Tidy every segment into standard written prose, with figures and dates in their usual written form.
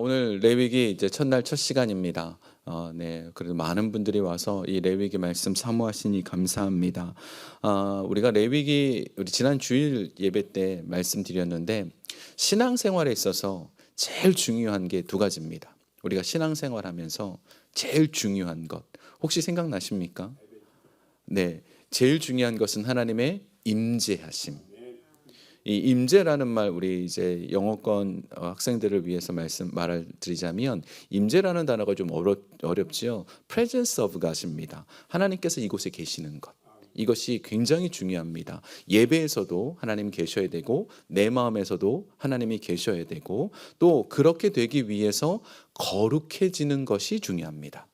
오늘 레위기 이제 첫날 첫 시간입니다. 네, 그래도 많은 분들이 와서 이 레위기 말씀 사모하시니 감사합니다. 우리가 레위기 우리 지난 주일 예배 때 말씀드렸는데 신앙생활에 있어서 제일 중요한 게 두 가지입니다. 우리가 신앙생활하면서 제일 중요한 것 혹시 생각나십니까? 네, 제일 중요한 것은 하나님의 임재하심. 이 임재라는 말 우리 이제 영어권 학생들을 위해서 말을 드리자면 임재라는 단어가 좀 어렵지요. Presence of God입니다. 하나님께서 이곳에 계시는 것. 이것이 굉장히 중요합니다. 예배에서도 하나님 계셔야 되고 내 마음에서도 하나님이 계셔야 되고 또 그렇게 되기 위해서 거룩해지는 것이 중요합니다.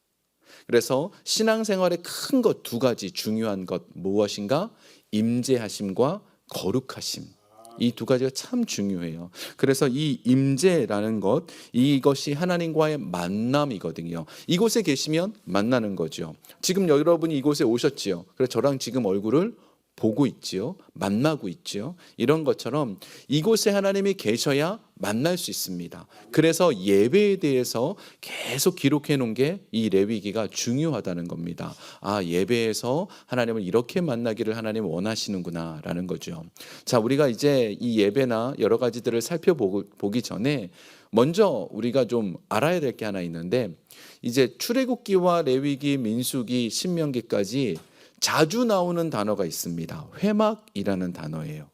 그래서 신앙생활의 큰 것 두 가지 중요한 것 무엇인가? 임재하심과 거룩하심. 이 두 가지가 참 중요해요. 그래서 이 임재라는 것, 이것이 하나님과의 만남이거든요. 이곳에 계시면 만나는 거죠. 지금 여러분이 이곳에 오셨지요. 그래서 저랑 지금 얼굴을 보고 있지요. 만나고 있지요. 이런 것처럼 이곳에 하나님이 계셔야 만날 수 있습니다. 그래서 예배에 대해서 계속 기록해 놓은 게 이 레위기가 중요하다는 겁니다. 예배에서 하나님을 이렇게 만나기를 하나님 원하시는구나 라는 거죠. 자, 우리가 이제 이 예배나 여러 가지들을 살펴보기 전에 먼저 우리가 좀 알아야 될 게 하나 있는데 이제 출애굽기와 레위기, 민수기, 신명기까지 자주 나오는 단어가 있습니다. 회막이라는 단어예요.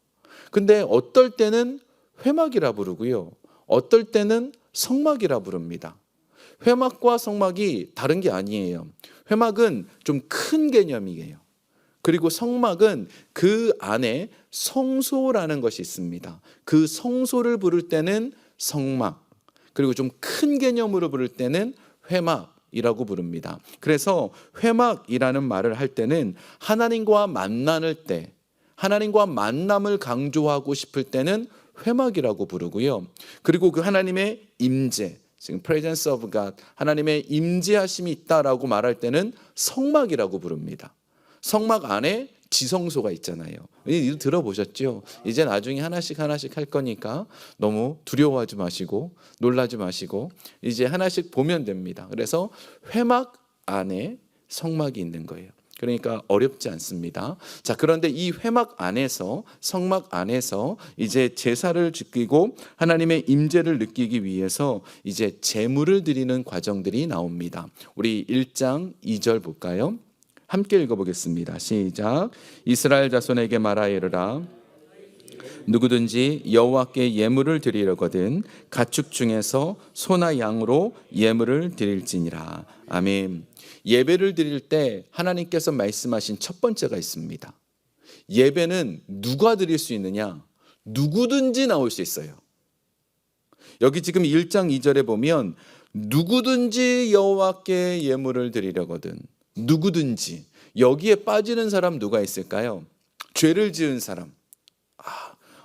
근데 어떨 때는 회막이라 부르고요. 어떨 때는 성막이라 부릅니다. 회막과 성막이 다른 게 아니에요. 회막은 좀 큰 개념이에요. 그리고 성막은 그 안에 성소라는 것이 있습니다. 그 성소를 부를 때는 성막, 그리고 좀 큰 개념으로 부를 때는 회막 이라고 부릅니다. 그래서 회막이라는 말을 할 때는 하나님과 만날 때, 하나님과 만남을 강조하고 싶을 때는 회막이라고 부르고요. 그리고 그 하나님의 임재, 지금 presence of God, 하나님의 임재하심이 있다라고 말할 때는 성막이라고 부릅니다. 성막 안에 지성소가 있잖아요. 이거 들어보셨죠? 이제 나중에 하나씩 할 거니까 너무 두려워하지 마시고 놀라지 마시고 이제 하나씩 보면 됩니다. 그래서 회막 안에 성막이 있는 거예요. 그러니까 어렵지 않습니다. 자, 그런데 이 회막 안에서 성막 안에서 이제 제사를 지키고 하나님의 임재를 느끼기 위해서 이제 제물을 드리는 과정들이 나옵니다. 우리 1장 2절 볼까요? 함께 읽어보겠습니다. 시작. 이스라엘 자손에게 말하 이르라. 누구든지 여호와께 예물을 드리려거든 가축 중에서 소나 양으로 예물을 드릴지니라. 아멘. 예배를 드릴 때 하나님께서 말씀하신 첫 번째가 있습니다. 예배는 누가 드릴 수 있느냐? 누구든지 나올 수 있어요. 여기 지금 1장 2절에 보면 누구든지 여호와께 예물을 드리려거든. 누구든지. 여기에 빠지는 사람 누가 있을까요? 죄를 지은 사람.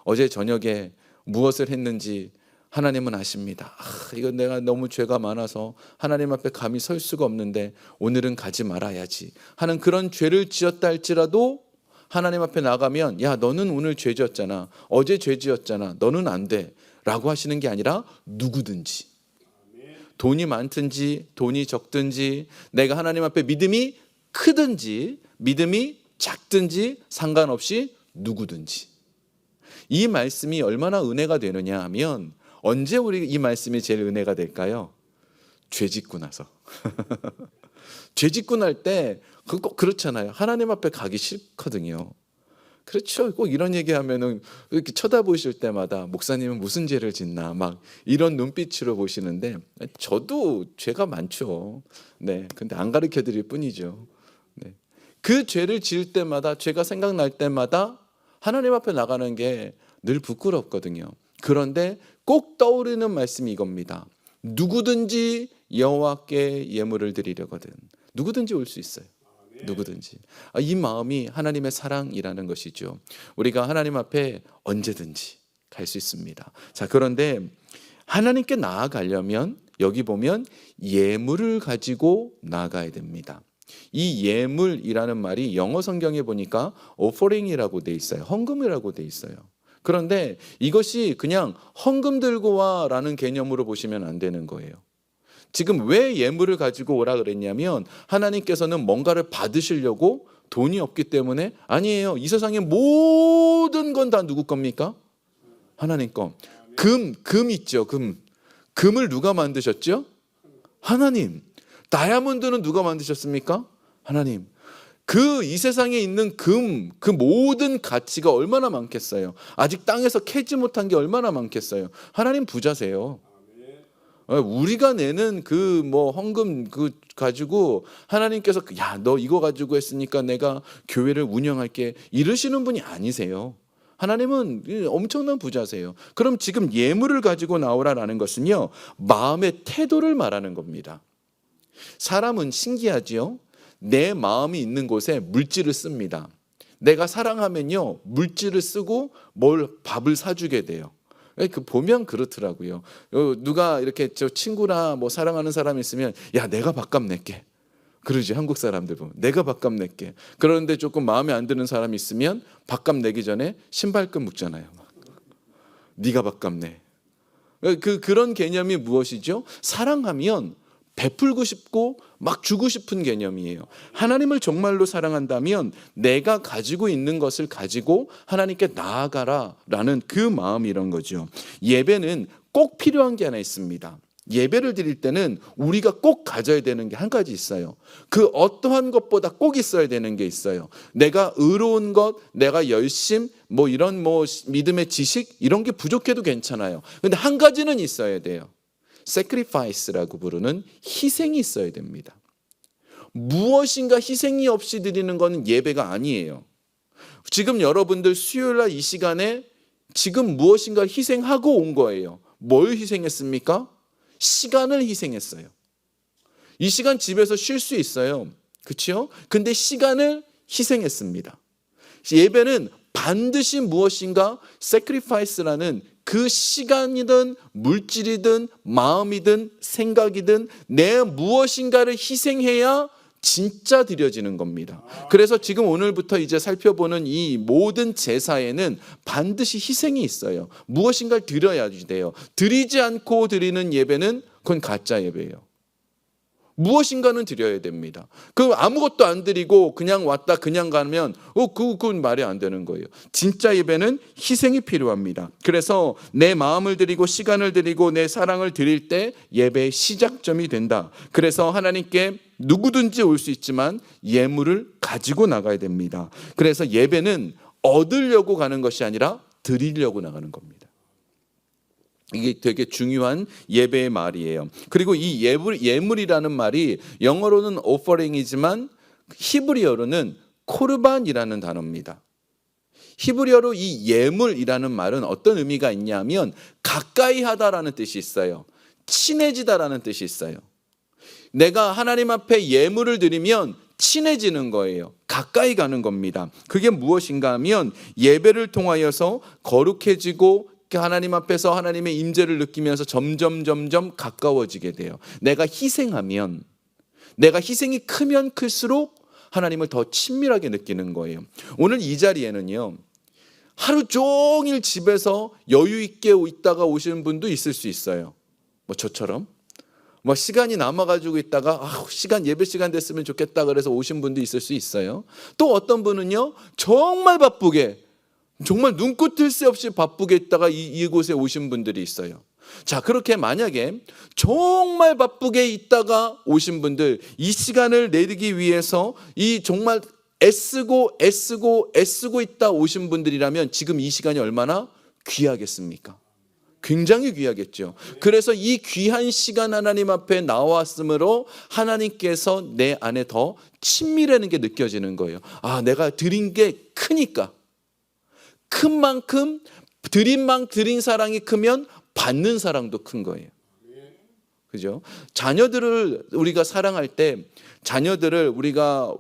어제 저녁에 무엇을 했는지 하나님은 아십니다. 이건 내가 너무 죄가 많아서 하나님 앞에 감히 설 수가 없는데 오늘은 가지 말아야지 하는 그런 죄를 지었다 할지라도 하나님 앞에 나가면 야, 너는 오늘 죄 지었잖아. 어제 죄 지었잖아. 너는 안 돼 라고 하시는 게 아니라 누구든지. 돈이 많든지 돈이 적든지 내가 하나님 앞에 믿음이 크든지 믿음이 작든지 상관없이 누구든지. 이 말씀이 얼마나 은혜가 되느냐 하면 언제 우리 이 말씀이 제일 은혜가 될까요? 죄 짓고 나서. 죄 짓고 날 때 꼭 그렇잖아요. 하나님 앞에 가기 싫거든요. 그렇죠. 꼭 이런 얘기하면은 이렇게 쳐다보실 때마다 목사님은 무슨 죄를 짓나 막 이런 눈빛으로 보시는데 저도 죄가 많죠. 네, 근데 안 가르쳐 드릴 뿐이죠. 네, 그 죄를 지을 때마다 죄가 생각날 때마다 하나님 앞에 나가는 게 늘 부끄럽거든요. 그런데 꼭 떠오르는 말씀이 이겁니다. 누구든지 여호와께 예물을 드리려거든. 누구든지 올 수 있어요. 누구든지. 이 마음이 하나님의 사랑이라는 것이죠. 우리가 하나님 앞에 언제든지 갈 수 있습니다. 자, 그런데 하나님께 나아가려면 여기 보면 예물을 가지고 나아가야 됩니다. 이 예물이라는 말이 영어 성경에 보니까 offering이라고 돼 있어요. 헌금이라고 돼 있어요. 그런데 이것이 그냥 헌금 들고 와라는 개념으로 보시면 안 되는 거예요. 지금 왜 예물을 가지고 오라 그랬냐면 하나님께서는 뭔가를 받으시려고 돈이 없기 때문에 아니에요. 이 세상의 모든 건 다 누구 겁니까? 하나님 거. 금 있죠. 금을 누가 만드셨죠? 하나님. 다이아몬드는 누가 만드셨습니까? 하나님. 이 세상에 있는 그 모든 가치가 얼마나 많겠어요. 아직 땅에서 캐지 못한 게 얼마나 많겠어요. 하나님 부자세요. 우리가 내는 헌금 가지고 하나님께서 야, 너 이거 가지고 했으니까 내가 교회를 운영할게 이러시는 분이 아니세요. 하나님은 엄청난 부자세요. 그럼 지금 예물을 가지고 나오라라는 것은요, 마음의 태도를 말하는 겁니다. 사람은 신기하지요. 내 마음이 있는 곳에 물질을 씁니다. 내가 사랑하면요, 물질을 쓰고 밥을 사주게 돼요. 보면 그렇더라고요. 누가 이렇게 저 친구나 사랑하는 사람이 있으면 야, 내가 밥값 낼게. 그러지, 한국 사람들 보면 내가 밥값 낼게. 그런데 조금 마음에 안 드는 사람이 있으면 밥값 내기 전에 신발끈 묶잖아요. 네가 밥값 내. 그런 개념이 무엇이죠? 사랑하면 베풀고 싶고 막 주고 싶은 개념이에요. 하나님을 정말로 사랑한다면 내가 가지고 있는 것을 가지고 하나님께 나아가라라는 그 마음이 이런 거죠. 예배는 꼭 필요한 게 하나 있습니다. 예배를 드릴 때는 우리가 꼭 가져야 되는 게 한 가지 있어요. 그 어떠한 것보다 꼭 있어야 되는 게 있어요. 내가 의로운 것, 내가 열심, 이런 믿음의 지식 이런 게 부족해도 괜찮아요. 근데 한 가지는 있어야 돼요. sacrifice라고 부르는 희생이 있어야 됩니다. 무엇인가 희생이 없이 드리는 것은 예배가 아니에요. 지금 여러분들 수요일 날 이 시간에 지금 무엇인가 희생하고 온 거예요. 뭘 희생했습니까? 시간을 희생했어요. 이 시간 집에서 쉴 수 있어요. 그렇죠? 근데 시간을 희생했습니다. 예배는 반드시 무엇인가 sacrifice라는 그 시간이든 물질이든 마음이든 생각이든 내 무엇인가를 희생해야 진짜 드려지는 겁니다. 그래서 지금 오늘부터 이제 살펴보는 이 모든 제사에는 반드시 희생이 있어요. 무엇인가를 드려야지 돼요. 드리지 않고 드리는 예배는 그건 가짜 예배예요. 무엇인가는 드려야 됩니다. 아무것도 안 드리고 그냥 왔다 그냥 가면 그건 말이 안 되는 거예요. 진짜 예배는 희생이 필요합니다. 그래서 내 마음을 드리고 시간을 드리고 내 사랑을 드릴 때 예배의 시작점이 된다. 그래서 하나님께 누구든지 올 수 있지만 예물을 가지고 나가야 됩니다. 그래서 예배는 얻으려고 가는 것이 아니라 드리려고 나가는 겁니다. 이게 되게 중요한 예배의 말이에요. 그리고 이 예물이라는 말이 영어로는 offering이지만 히브리어로는 코르반이라는 단어입니다. 히브리어로 이 예물이라는 말은 어떤 의미가 있냐면 가까이 하다라는 뜻이 있어요. 친해지다라는 뜻이 있어요. 내가 하나님 앞에 예물을 드리면 친해지는 거예요. 가까이 가는 겁니다. 그게 무엇인가 하면 예배를 통하여서 거룩해지고 하나님 앞에서 하나님의 임재를 느끼면서 점점 가까워지게 돼요. 내가 희생하면, 내가 희생이 크면 클수록 하나님을 더 친밀하게 느끼는 거예요. 오늘 이 자리에는요, 하루 종일 집에서 여유 있게 있다가 오시는 분도 있을 수 있어요. 저처럼 시간이 남아가지고 있다가 예배 시간 됐으면 좋겠다 그래서 오신 분도 있을 수 있어요. 또 어떤 분은요, 정말 바쁘게, 정말 눈꽃 뜰 새 없이 바쁘게 있다가 이곳에 오신 분들이 있어요. 자, 그렇게 만약에 정말 바쁘게 있다가 오신 분들, 이 시간을 내기 위해서 이 정말 애쓰고 있다 오신 분들이라면 지금 이 시간이 얼마나 귀하겠습니까? 굉장히 귀하겠죠. 그래서 이 귀한 시간 하나님 앞에 나왔으므로 하나님께서 내 안에 더 친밀하는 게 느껴지는 거예요. 내가 드린 게 크니까. 큰 만큼 드린 사랑이 크면 받는 사랑도 큰 거예요. 그죠? 자녀들을 우리가 사랑할 때 자녀들을 우리가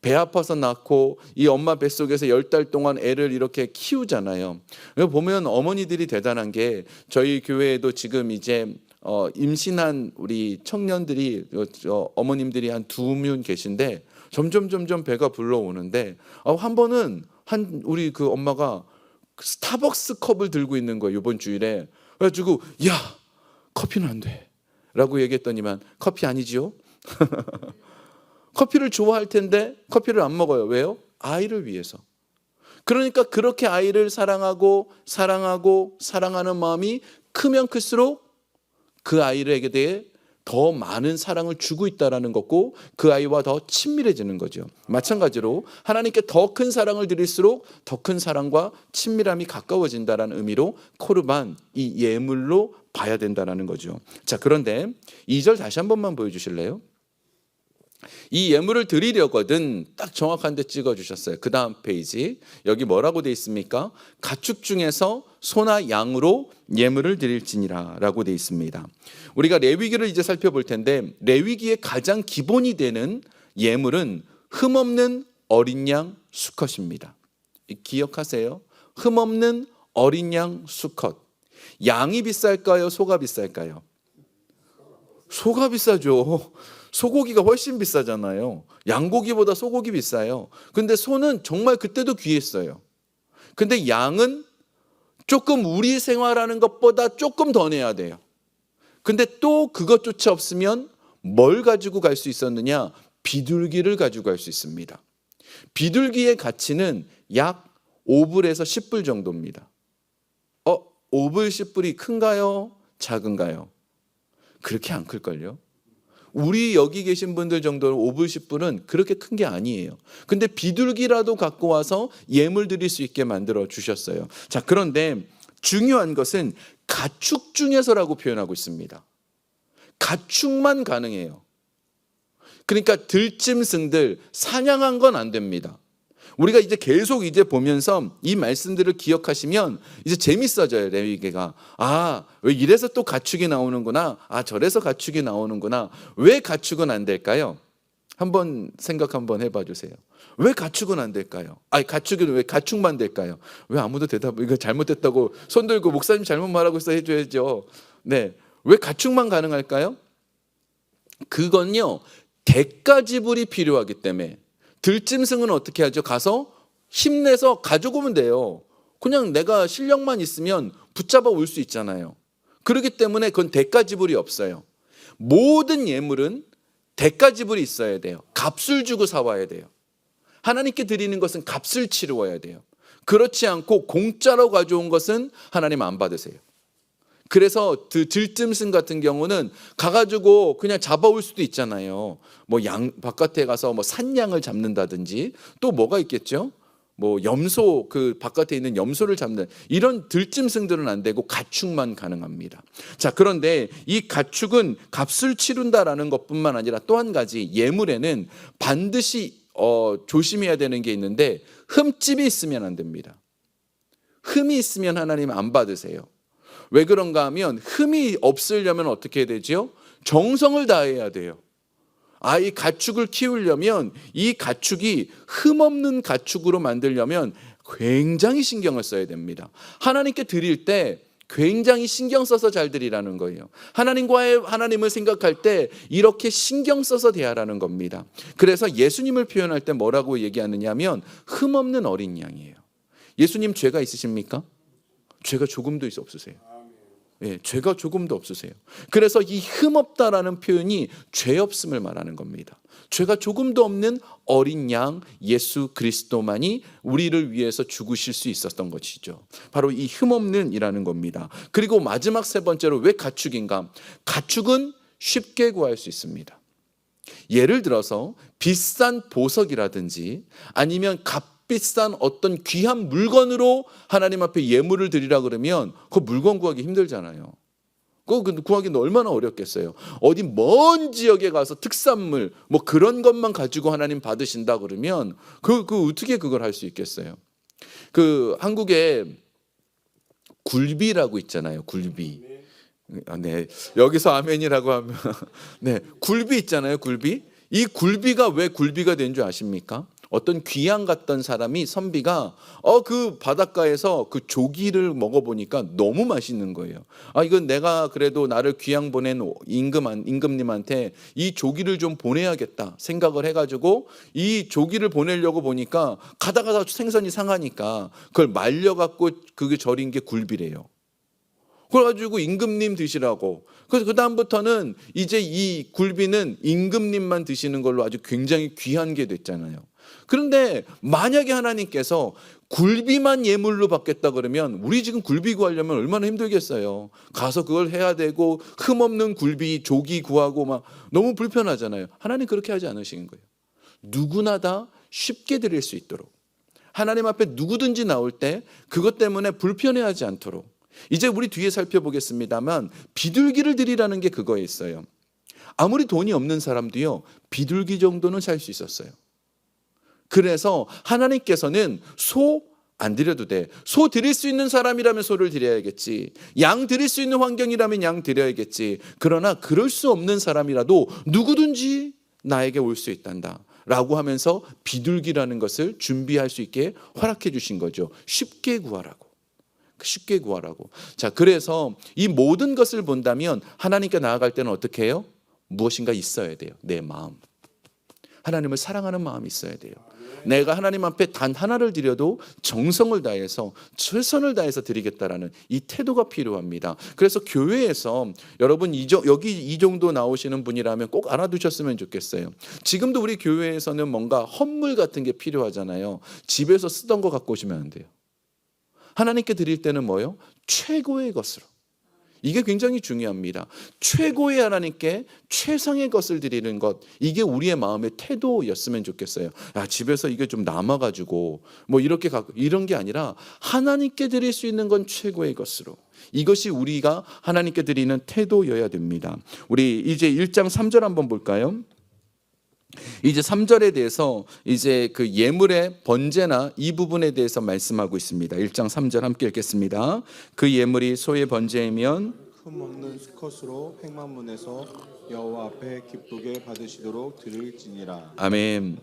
배 아파서 낳고 이 엄마 뱃속에서 10달 동안 애를 이렇게 키우잖아요. 보면 어머니들이 대단한 게 저희 교회에도 지금 이제 임신한 우리 청년들이 어머님들이 한 2명 계신데 점점 배가 불러오는데 한 번은 우리 그 엄마가 스타벅스 컵을 들고 있는 거예요, 이번 주일에. 그래가지고 야, 커피는 안 돼 라고 얘기했더니만 커피 아니지요? 커피를 좋아할 텐데 커피를 안 먹어요. 왜요? 아이를 위해서. 그러니까 그렇게 아이를 사랑하고 사랑하는 마음이 크면 클수록 그 아이에게 대해 더 많은 사랑을 주고 있다는 거고, 그 아이와 더 친밀해지는 거죠. 마찬가지로 하나님께 더 큰 사랑을 드릴수록 더 큰 사랑과 친밀함이 가까워진다는 의미로 코르반, 이 예물로 봐야 된다는 거죠. 자, 그런데 2절 다시 한 번만 보여주실래요? 이 예물을 드리려거든, 딱 정확한 데 찍어주셨어요. 그 다음 페이지 여기 뭐라고 돼 있습니까? 가축 중에서 소나 양으로 예물을 드릴지니라 라고 돼 있습니다. 우리가 레위기를 이제 살펴볼 텐데, 레위기의 가장 기본이 되는 예물은 흠없는 어린 양 수컷입니다. 기억하세요. 흠없는 어린 양 수컷. 양이 비쌀까요? 소가 비쌀까요? 소가 비싸죠. 소고기가 훨씬 비싸잖아요. 양고기보다 소고기 비싸요. 근데 소는 정말 그때도 귀했어요. 근데 양은 조금 우리 생활하는 것보다 조금 더 내야 돼요. 근데 또 그것조차 없으면 뭘 가지고 갈 수 있었느냐? 비둘기를 가지고 갈 수 있습니다. 비둘기의 가치는 약 5불에서 10불 정도입니다. 5불, 10불이 큰가요? 작은가요? 그렇게 안 클걸요? 우리 여기 계신 분들 정도로 5불, 10불은 그렇게 큰 게 아니에요. 근데 비둘기라도 갖고 와서 예물 드릴 수 있게 만들어 주셨어요. 자, 그런데 중요한 것은 가축 중에서라고 표현하고 있습니다. 가축만 가능해요. 그러니까 들짐승들, 사냥한 건 안 됩니다. 우리가 이제 계속 이제 보면서 이 말씀들을 기억하시면 이제 재밌어져요, 레위기가. 왜 이래서 또 가축이 나오는구나. 저래서 가축이 나오는구나. 왜 가축은 안 될까요? 한번 생각 한번 해봐 주세요. 왜 가축은 안 될까요? 가축은 왜 가축만 될까요? 왜 아무도 이거 잘못됐다고 손 들고 목사님 잘못 말하고 있어 해줘야죠. 네, 왜 가축만 가능할까요? 그건요, 대가 지불이 필요하기 때문에. 들짐승은 어떻게 하죠? 가서 힘내서 가져오면 돼요. 그냥 내가 실력만 있으면 붙잡아 올 수 있잖아요. 그렇기 때문에 그건 대가 지불이 없어요. 모든 예물은 대가 지불이 있어야 돼요. 값을 주고 사와야 돼요. 하나님께 드리는 것은 값을 치루어야 돼요. 그렇지 않고 공짜로 가져온 것은 하나님 안 받으세요. 그래서 들짐승 같은 경우는 가가지고 그냥 잡아올 수도 있잖아요. 바깥에 가서 산양을 잡는다든지, 또 뭐가 있겠죠? 염소, 그 바깥에 있는 염소를 잡는 이런 들짐승들은 안 되고 가축만 가능합니다. 자, 그런데 이 가축은 값을 치른다라는 것뿐만 아니라 또 한 가지, 예물에는 반드시 조심해야 되는 게 있는데, 흠집이 있으면 안 됩니다. 흠이 있으면 하나님 안 받으세요. 왜 그런가 하면, 흠이 없으려면 어떻게 해야 되죠? 정성을 다해야 돼요. 이 가축을 키우려면, 이 가축이 흠없는 가축으로 만들려면 굉장히 신경을 써야 됩니다. 하나님께 드릴 때 굉장히 신경 써서 잘 드리라는 거예요. 하나님을 생각할 때 이렇게 신경 써서 대하라는 겁니다. 그래서 예수님을 표현할 때 뭐라고 얘기하느냐 하면, 흠없는 어린 양이에요. 예수님 죄가 있으십니까? 죄가 조금도 없으세요. 죄가 조금도 없으세요. 그래서 이 흠없다라는 표현이 죄 없음을 말하는 겁니다. 죄가 조금도 없는 어린 양 예수 그리스도만이 우리를 위해서 죽으실 수 있었던 것이죠. 바로 이 흠없는이라는 겁니다. 그리고 마지막 세 번째로, 왜 가축인가? 가축은 쉽게 구할 수 있습니다. 예를 들어서 비싼 보석이라든지 아니면 값비싼 어떤 귀한 물건으로 하나님 앞에 예물을 드리라 그러면 그 물건 구하기 힘들잖아요. 그거 구하기는 얼마나 어렵겠어요. 어디 먼 지역에 가서 특산물 그런 것만 가지고 하나님 받으신다 그러면 그 어떻게 그걸 할 수 있겠어요. 한국에 굴비라고 있잖아요. 굴비. 네, 여기서 아멘이라고 하면 네, 굴비 있잖아요. 굴비. 이 굴비가 왜 굴비가 된 줄 아십니까? 어떤 귀양 갔던 사람이 선비가 그 바닷가에서 그 조기를 먹어보니까 너무 맛있는 거예요. 이건 내가 그래도 나를 귀양 보낸 임금님한테 이 조기를 좀 보내야겠다 생각을 해가지고 이 조기를 보내려고 보니까 가다가 생선이 상하니까 그걸 말려갖고 그게 절인 게 굴비래요. 그래가지고 임금님 드시라고. 그래서 그 다음부터는 이제 이 굴비는 임금님만 드시는 걸로 아주 굉장히 귀한 게 됐잖아요. 그런데 만약에 하나님께서 굴비만 예물로 받겠다 그러면 우리 지금 굴비 구하려면 얼마나 힘들겠어요. 가서 그걸 해야 되고 흠없는 굴비 조기 구하고 막 너무 불편하잖아요. 하나님 그렇게 하지 않으신 거예요. 누구나 다 쉽게 드릴 수 있도록, 하나님 앞에 누구든지 나올 때 그것 때문에 불편해하지 않도록. 이제 우리 뒤에 살펴보겠습니다만 비둘기를 드리라는 게 그거에 있어요. 아무리 돈이 없는 사람도요, 비둘기 정도는 살 수 있었어요. 그래서 하나님께서는 소 안 드려도 돼. 소 드릴 수 있는 사람이라면 소를 드려야겠지. 양 드릴 수 있는 환경이라면 양 드려야겠지. 그러나 그럴 수 없는 사람이라도 누구든지 나에게 올 수 있단다 라고 하면서 비둘기라는 것을 준비할 수 있게 허락해 주신 거죠. 쉽게 구하라고. 쉽게 구하라고. 자, 그래서 이 모든 것을 본다면 하나님께 나아갈 때는 어떻게 해요? 무엇인가 있어야 돼요. 내 마음. 하나님을 사랑하는 마음이 있어야 돼요. 내가 하나님 앞에 단 하나를 드려도 정성을 다해서 최선을 다해서 드리겠다라는 이 태도가 필요합니다. 그래서 교회에서 여러분 여기 이 정도 나오시는 분이라면 꼭 알아두셨으면 좋겠어요. 지금도 우리 교회에서는 뭔가 헌물 같은 게 필요하잖아요. 집에서 쓰던 거 갖고 오시면 안 돼요. 하나님께 드릴 때는 뭐예요? 최고의 것으로. 이게 굉장히 중요합니다. 최고의 하나님께 최상의 것을 드리는 것, 이게 우리의 마음의 태도였으면 좋겠어요. 집에서 이게 좀 남아가지고 뭐 이렇게 갖고 이런 게 아니라 하나님께 드릴 수 있는 건 최고의 것으로. 이것이 우리가 하나님께 드리는 태도여야 됩니다. 우리 이제 1장 3절 한번 볼까요? 이제 3절에 대해서 이제 그 예물의 번제나 이 부분에 대해서 말씀하고 있습니다. 1장 3절 함께 읽겠습니다. 그 예물이 소의 번제이면 흠없는 수컷으로 백만문에서 여호와 앞에 기쁘게 받으시도록 드릴지니라. 아멘.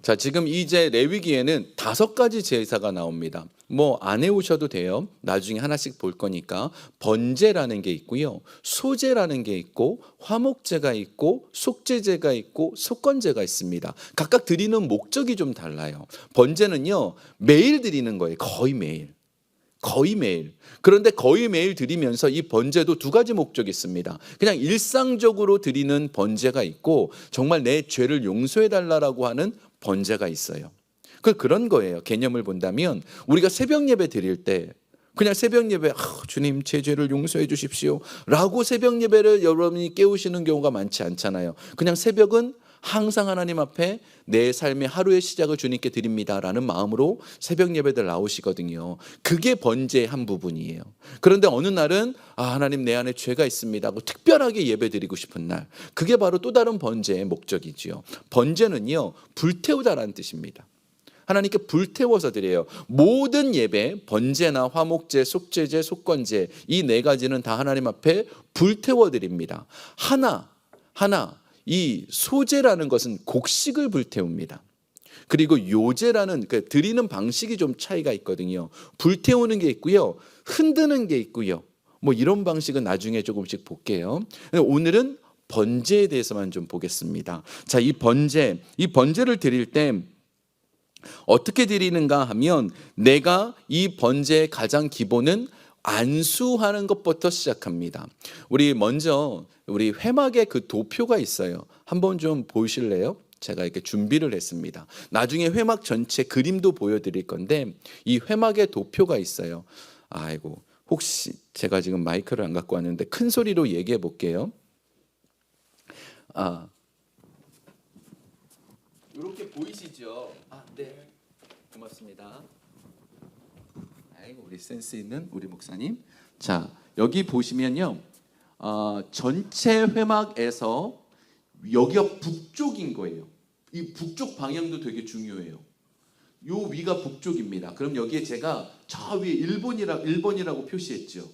자, 지금 이제 레위기에는 5가지 제사가 나옵니다. 뭐 안 해오셔도 돼요. 나중에 하나씩 볼 거니까. 번제라는 게 있고요, 소제라는 게 있고, 화목제가 있고, 속죄제가 있고, 속건제가 있습니다. 각각 드리는 목적이 좀 달라요. 번제는요, 매일 드리는 거예요. 거의 매일. 그런데 거의 매일 드리면서 이 번제도 2가지 목적이 있습니다. 그냥 일상적으로 드리는 번제가 있고, 정말 내 죄를 용서해 달라고 하는 번제가 있어요. 그런 거예요. 개념을 본다면 우리가 새벽 예배 드릴 때 그냥 새벽 예배 주님 제 죄를 용서해 주십시오 라고 새벽 예배를 여러분이 깨우시는 경우가 많지 않잖아요. 그냥 새벽은 항상 하나님 앞에 내 삶의 하루의 시작을 주님께 드립니다 라는 마음으로 새벽 예배들 나오시거든요. 그게 번제의 한 부분이에요. 그런데 어느 날은 하나님 내 안에 죄가 있습니다 하고 특별하게 예배 드리고 싶은 날, 그게 바로 또 다른 번제의 목적이지요. 번제는요, 불태우다라는 뜻입니다. 하나님께 불태워서 드려요. 모든 예배, 번제나 화목제, 속죄제, 속건제, 이 4가지는 다 하나님 앞에 불태워 드립니다. 하나 이 소제라는 것은 곡식을 불태웁니다. 그리고 요제라는 드리는 방식이 좀 차이가 있거든요. 불태우는 게 있고요, 흔드는 게 있고요. 뭐 이런 방식은 나중에 조금씩 볼게요. 오늘은 번제에 대해서만 좀 보겠습니다. 자, 이 번제를 드릴 때 어떻게 드리는가 하면, 내가 이 번제의 가장 기본은 안수하는 것부터 시작합니다. 우리 먼저 우리 회막에 그 도표가 있어요. 한번 좀 보실래요? 제가 이렇게 준비를 했습니다. 나중에 회막 전체 그림도 보여드릴 건데 이 회막에 도표가 있어요. 아이고, 혹시 제가 지금 마이크를 안 갖고 왔는데 큰 소리로 얘기해 볼게요. 이렇게 보이시죠? 네. 고맙습니다. 아이고, 우리 센스 있는 우리 목사님. 자, 여기 보시면요, 전체 회막에서 여기가 북쪽인 거예요. 이 북쪽 방향도 되게 중요해요. 요 위가 북쪽입니다. 그럼 여기에 제가 저 위에 1번이라고 표시했죠.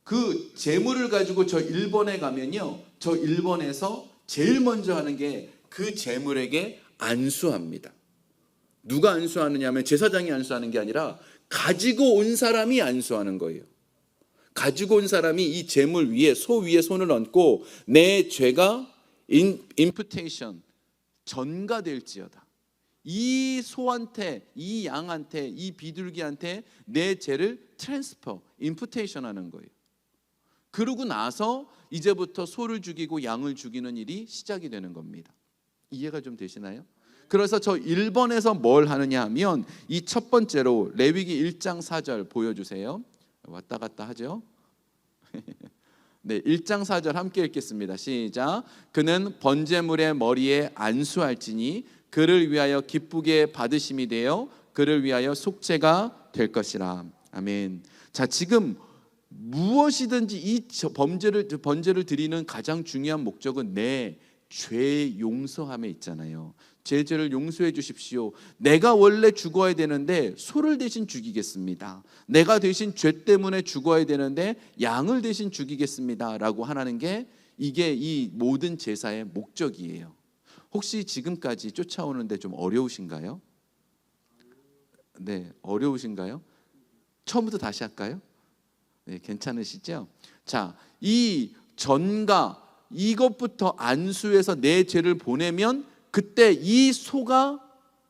그 제물을 가지고 저 1번에 가면요, 저 1번에서 제일 먼저 하는 게 그 제물에게 안수합니다. 누가 안수하느냐 하면 제사장이 안수하는 게 아니라 가지고 온 사람이 안수하는 거예요. 가지고 온 사람이 이 제물 위에, 소 위에 손을 얹고 내 죄가 임푸테이션, 전가될지어다. 이 소한테, 이 양한테, 이 비둘기한테 내 죄를 트랜스퍼, 임푸테이션 하는 거예요. 그러고 나서 이제부터 소를 죽이고 양을 죽이는 일이 시작이 되는 겁니다. 이해가 좀 되시나요? 그래서 저 1번에서 뭘 하느냐 하면 이 첫 번째로 레위기 1장 4절 보여주세요. 왔다 갔다 하죠. 네, 1장 4절 함께 읽겠습니다. 시작. 그는 번제물의 머리에 안수할지니 그를 위하여 기쁘게 받으심이 되어 그를 위하여 속죄가 될 것이라. 아멘. 자, 지금 무엇이든지 이 번제를 드리는 가장 중요한 목적은 내 죄 용서함에 있잖아요. 제 죄를 용서해 주십시오. 내가 원래 죽어야 되는데 소를 대신 죽이겠습니다. 내가 대신 죄 때문에 죽어야 되는데 양을 대신 죽이겠습니다 라고 하는 게 이게 이 모든 제사의 목적이에요. 혹시 지금까지 쫓아오는데 좀 어려우신가요? 네, 어려우신가요? 처음부터 다시 할까요? 네, 괜찮으시죠? 자, 이 전가 이것부터 안수해서 내 죄를 보내면 그때 이 소가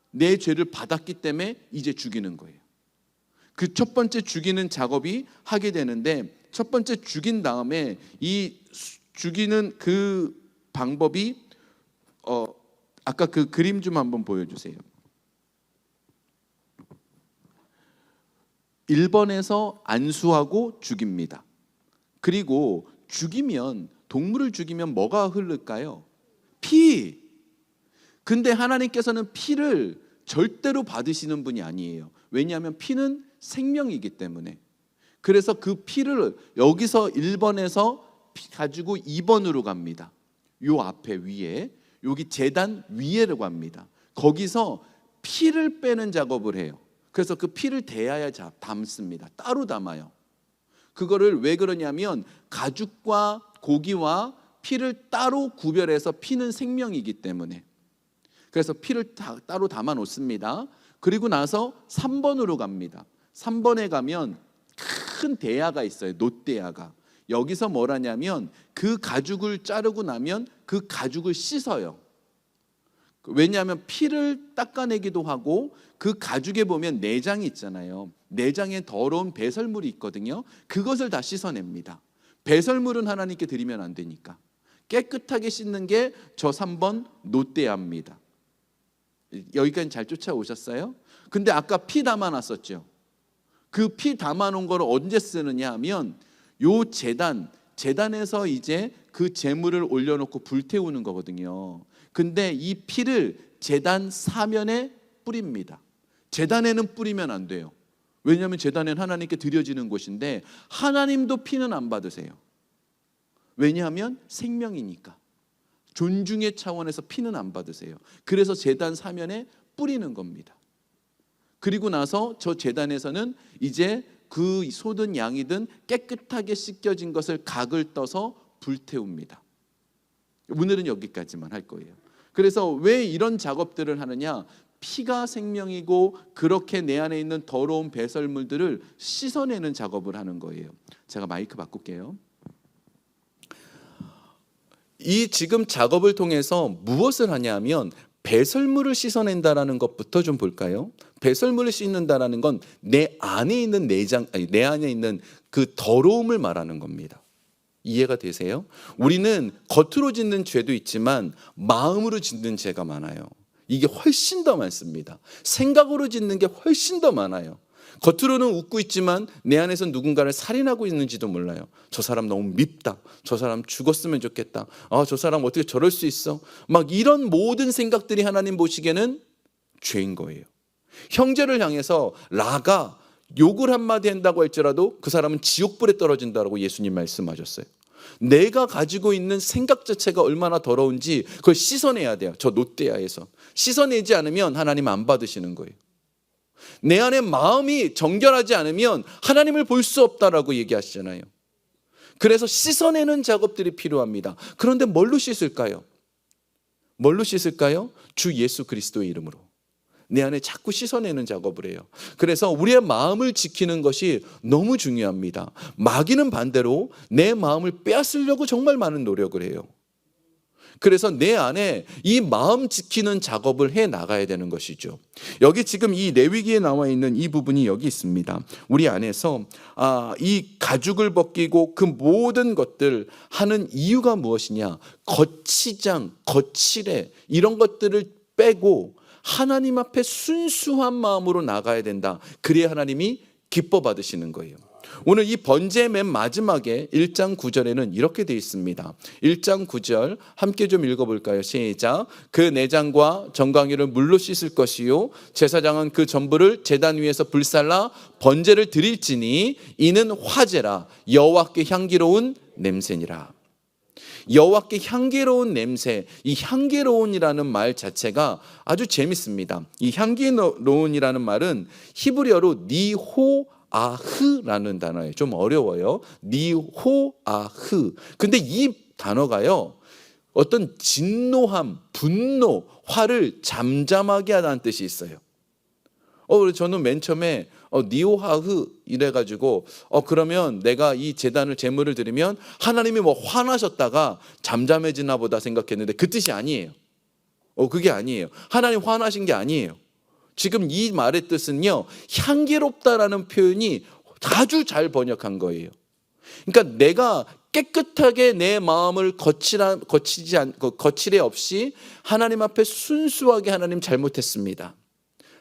내 죄를 받았기 때문에 이제 죽이는 거예요. 그 첫 번째 죽이는 작업이 하게 되는데 첫 번째 죽인 다음에 이 죽이는 그 방법이 아까 그 그림 좀 한번 보여주세요. 1번에서 안수하고 죽입니다. 그리고 죽이면 동물을 죽이면 뭐가 흐를까요? 피. 근데 하나님께서는 피를 절대로 받으시는 분이 아니에요. 왜냐하면 피는 생명이기 때문에. 그래서 그 피를 여기서 1번에서 가지고 2번으로 갑니다. 요 앞에 위에 여기 제단 위에로 갑니다. 거기서 피를 빼는 작업을 해요. 그래서 그 피를 대야에 담습니다. 따로 담아요. 그거를 왜 그러냐면 가죽과 고기와 피를 따로 구별해서 피는 생명이기 때문에. 그래서 피를 따로 담아 놓습니다. 그리고 나서 3번으로 갑니다. 3번에 가면 큰 대야가 있어요. 놋대야가. 여기서 뭘 하냐면 그 가죽을 자르고 나면 그 가죽을 씻어요. 왜냐하면 피를 닦아내기도 하고 그 가죽에 보면 내장이 있잖아요. 내장에 더러운 배설물이 있거든요. 그것을 다 씻어냅니다. 배설물은 하나님께 드리면 안 되니까 깨끗하게 씻는 게 저 3번 놋대야입니다. 여기까지 잘 쫓아오셨어요? 근데 아까 피 담아놨었죠. 그 피 담아놓은 거를 언제 쓰느냐 하면 요 제단에서 이제 그 제물을 올려놓고 불태우는 거거든요. 근데 이 피를 제단 사면에 뿌립니다. 제단에는 뿌리면 안 돼요. 왜냐하면 제단에는 하나님께 드려지는 곳인데 하나님도 피는 안 받으세요. 왜냐하면 생명이니까. 존중의 차원에서 피는 안 받으세요. 그래서 제단 사면에 뿌리는 겁니다. 그리고 나서 저 제단에서는 이제 그 소든 양이든 깨끗하게 씻겨진 것을 각을 떠서 불태웁니다. 오늘은 여기까지만 할 거예요. 그래서 왜 이런 작업들을 하느냐? 피가 생명이고 그렇게 내 안에 있는 더러운 배설물들을 씻어내는 작업을 하는 거예요. 제가 마이크 바꿀게요. 이 지금 작업을 통해서 무엇을 하냐면 배설물을 씻어낸다라는 것부터 좀 볼까요? 배설물을 씻는다라는 건 내 안에 있는 내 안에 있는 그 더러움을 말하는 겁니다. 이해가 되세요? 우리는 겉으로 짓는 죄도 있지만 마음으로 짓는 죄가 많아요. 이게 훨씬 더 많습니다. 생각으로 짓는 게 훨씬 더 많아요. 겉으로는 웃고 있지만 내 안에서 누군가를 살인하고 있는지도 몰라요. 저 사람 너무 밉다. 저 사람 죽었으면 좋겠다. 저 사람 어떻게 저럴 수 있어? 막 이런 모든 생각들이 하나님 보시기에는 죄인 거예요. 형제를 향해서 라가 욕을 한마디 한다고 할지라도 그 사람은 지옥불에 떨어진다고 예수님 말씀하셨어요. 내가 가지고 있는 생각 자체가 얼마나 더러운지 그걸 씻어내야 돼요. 저 놋대야에서. 씻어내지 않으면 하나님 안 받으시는 거예요. 내 안에 마음이 정결하지 않으면 하나님을 볼 수 없다라고 얘기하시잖아요. 그래서 씻어내는 작업들이 필요합니다. 그런데 뭘로 씻을까요? 뭘로 씻을까요? 주 예수 그리스도의 이름으로. 내 안에 자꾸 씻어내는 작업을 해요. 그래서 우리의 마음을 지키는 것이 너무 중요합니다. 마귀는 반대로 내 마음을 빼앗으려고 정말 많은 노력을 해요. 그래서 내 안에 이 마음 지키는 작업을 해 나가야 되는 것이죠. 여기 지금 이 레위기에 나와 있는 이 부분이 여기 있습니다. 우리 안에서 이 가죽을 벗기고 그 모든 것들 하는 이유가 무엇이냐? 거치장, 거칠해 이런 것들을 빼고 하나님 앞에 순수한 마음으로 나가야 된다. 그래야 하나님이 기뻐 받으시는 거예요. 오늘 이 번제의 맨 마지막에 1장 9절에는 이렇게 되어 있습니다. 1장 9절 함께 좀 읽어볼까요? 시작. 그 내장과 정강이를 물로 씻을 것이요 제사장은 그 전부를 제단 위에서 불살라 번제를 드릴지니 이는 화제라 여호와께 향기로운 냄새니라. 여호와께 향기로운 냄새, 이 향기로운이라는 말 자체가 아주 재밌습니다. 이 향기로운이라는 말은 히브리어로 니호아흐라는 단어예요. 좀 어려워요. 니호아흐. 근데 이 단어가요, 어떤 진노함, 분노, 화를 잠잠하게 하다는 뜻이 있어요. 그래서 저는 맨 처음에 니오하흐 이래가지고 그러면 내가 이 제단을 제물을 드리면 하나님이 뭐 화나셨다가 잠잠해지나 보다 생각했는데 그 뜻이 아니에요. 그게 아니에요. 하나님 화나신 게 아니에요. 지금 이 말의 뜻은요, 향기롭다라는 표현이 아주 잘 번역한 거예요. 그러니까 내가 깨끗하게 내 마음을 거칠해 없이 하나님 앞에 순수하게 하나님 잘못했습니다.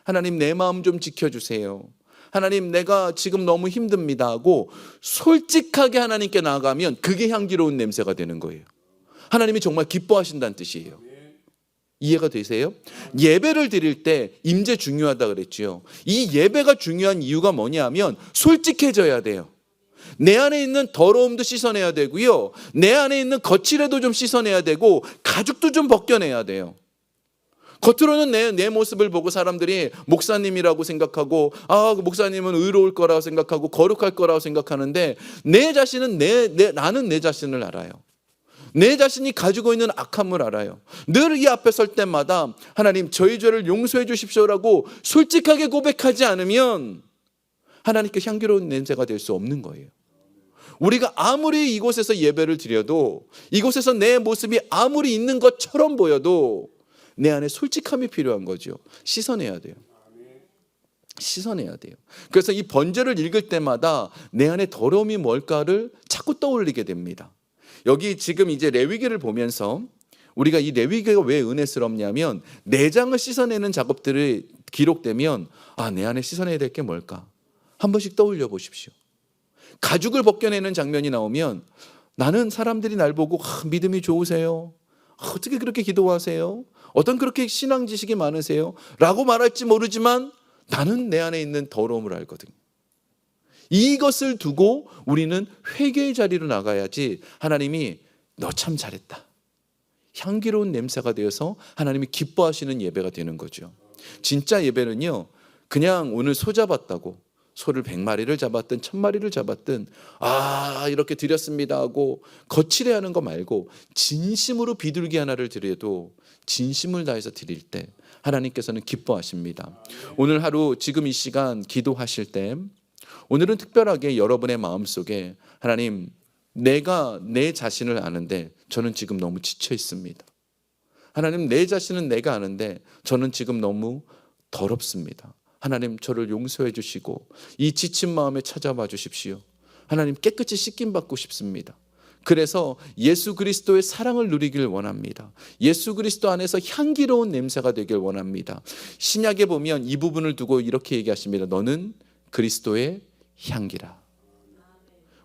하나님 내 마음 좀 지켜주세요. 하나님 내가 지금 너무 힘듭니다 하고 솔직하게 하나님께 나아가면 그게 향기로운 냄새가 되는 거예요. 하나님이 정말 기뻐하신다는 뜻이에요. 이해가 되세요? 예배를 드릴 때 임재 중요하다 그랬죠. 이 예배가 중요한 이유가 뭐냐면 솔직해져야 돼요. 내 안에 있는 더러움도 씻어내야 되고요, 내 안에 있는 거칠애도 좀 씻어내야 되고 가죽도 좀 벗겨내야 돼요. 겉으로는 내 모습을 보고 사람들이 목사님이라고 생각하고 그 목사님은 의로울 거라고 생각하고 거룩할 거라고 생각하는데 내 자신은 나는 내 자신을 알아요. 내 자신이 가지고 있는 악함을 알아요. 늘 이 앞에 설 때마다 하나님 저희 죄를 용서해 주십시오라고 솔직하게 고백하지 않으면 하나님께 향기로운 냄새가 될 수 없는 거예요. 우리가 아무리 이곳에서 예배를 드려도 이곳에서 내 모습이 아무리 있는 것처럼 보여도 내 안에 솔직함이 필요한 거죠. 씻어내야 돼요. 씻어내야 돼요. 그래서 이 번제를 읽을 때마다 내 안에 더러움이 뭘까를 자꾸 떠올리게 됩니다. 여기 지금 이제 레위기를 보면서 우리가 이 레위기가 왜 은혜스럽냐면 내장을 씻어내는 작업들이 기록되면 내 안에 씻어내야 될 게 뭘까? 한 번씩 떠올려 보십시오. 가죽을 벗겨내는 장면이 나오면 나는 사람들이 날 보고 믿음이 좋으세요? 어떻게 그렇게 기도하세요? 어떤 그렇게 신앙 지식이 많으세요? 라고 말할지 모르지만 나는 내 안에 있는 더러움을 알거든요. 이것을 두고 우리는 회개의 자리로 나가야지 하나님이 너 참 잘했다, 향기로운 냄새가 되어서 하나님이 기뻐하시는 예배가 되는 거죠. 진짜 예배는요, 그냥 오늘 소 잡았다고 소를 100마리를 잡았든 1000마리를 잡았든 이렇게 드렸습니다 하고 거칠해하는 거 말고 진심으로 비둘기 하나를 드려도 진심을 다해서 드릴 때 하나님께서는 기뻐하십니다. 오늘 하루 지금 이 시간 기도하실 때 오늘은 특별하게 여러분의 마음속에 하나님 내가 내 자신을 아는데 저는 지금 너무 지쳐 있습니다. 하나님 내 자신은 내가 아는데 저는 지금 너무 더럽습니다. 하나님 저를 용서해 주시고 이 지친 마음에 찾아와 주십시오. 하나님 깨끗이 씻김 받고 싶습니다. 그래서 예수 그리스도의 사랑을 누리길 원합니다. 예수 그리스도 안에서 향기로운 냄새가 되길 원합니다. 신약에 보면 이 부분을 두고 이렇게 얘기하십니다. 너는 그리스도의 향기라.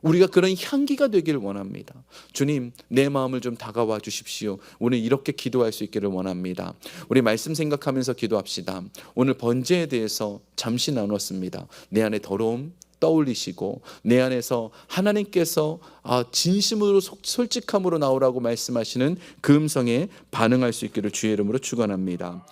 우리가 그런 향기가 되길 원합니다. 주님 내 마음을 좀 다가와 주십시오. 오늘 이렇게 기도할 수 있기를 원합니다. 우리 말씀 생각하면서 기도합시다. 오늘 번제에 대해서 잠시 나눴습니다. 내 안에 더러움 떠올리시고 내 안에서 하나님께서 진심으로 솔직함으로 나오라고 말씀하시는 그 음성에 반응할 수 있기를 주의 이름으로 축원합니다.